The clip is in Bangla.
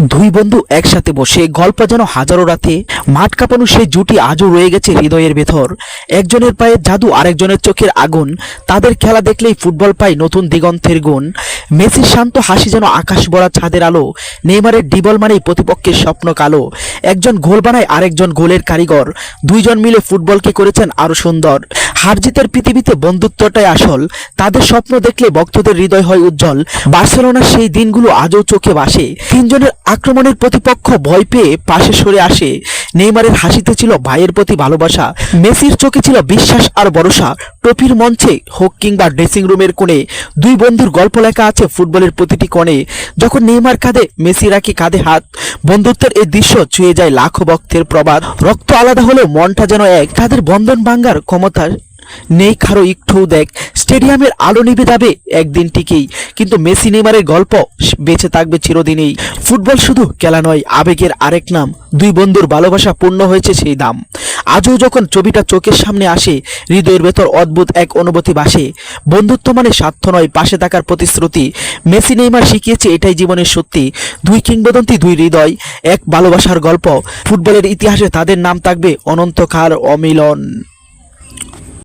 দুই বন্ধু একসাথে বসে গল্প যেন হাজারো রাতে। মাঠ কাঁপানো সেই জুটি আজও রয়ে গেছে হৃদয়ের ভেতর। একজনের পায়ের জাদু, আরেকজনের চোখের আগুন। তাদের খেলা দেখলেই ফুটবল পায় নতুন দিগন্তের গুণ। মেসির শান্ত হাসি যেন আকাশ ভরা চাঁদের আলো। নেইমারের ডিবল মানেই প্রতিপক্ষের স্বপ্ন কালো। একজন গোল বানায়, আরেকজন গোলের কারিগর। দুইজন মিলে ফুটবলকে করেছেন আরো সুন্দর। হার জিতের পৃথিবীতে বন্ধুত্বটাই আসল। তাদের স্বপ্ন দেখলে ভক্তদের হৃদয় হয় উজ্জ্বল। বার্সেলোনার সেই দিনগুলো আজও চোখে ভাসে। তিনজনের আক্রমণের প্রতিপক্ষ ভয় পেয়ে পাশে সরে আসে। নেইমারের হাসিতে ছিল ভাইয়ের প্রতি ভালোবাসা। মেসির চোখে ছিল বিশ্বাস আর ভরসা। ট্রফির মঞ্চে হোক কিংবা ড্রেসিং রুমের কোণে, দুই বন্ধুর গল্প লেখা আছে ফুটবলের প্রতিটি কোণে। যখন নেইমার কাঁধে, মেসি রাখে কাঁধে হাত। বন্ধুত্বের এই দৃশ্য ছুঁয়ে যায় লাখো ভক্তের প্রবাদ। রক্ত আলাদা হলেও মনটা যেন এক। তাদের বন্ধন ভাঙ্গার ক্ষমতা নেই কারো একটু। দেখ, স্টেডিয়ামের আলো নিভে যাবে একদিন ঠিকই, কিন্তু মেসি নেইমারের গল্প বেঁচে থাকবে চিরদিনই। ফুটবল শুধু খেলা নয়, আবেগের আরেক নাম। দুই বন্ধুর ভালোবাসা পূর্ণ হয়েছে সেই দাম। আজও যখন ছবিটা চোখের সামনে আসে, হৃদয়ের ভেতর অদ্ভুত এক অনুভূতি ভাসে। বন্ধুত্ব মানে স্বার্থ নয়, পাশে থাকার প্রতিশ্রুতি। মেসি নেইমার শিখিয়েছে এটাই জীবনের সত্যি। দুই কিংবদন্তি, দুই হৃদয়, এক ভালোবাসার গল্প। ফুটবলের ইতিহাসে তাদের নাম থাকবে অনন্তকাল অমিলন।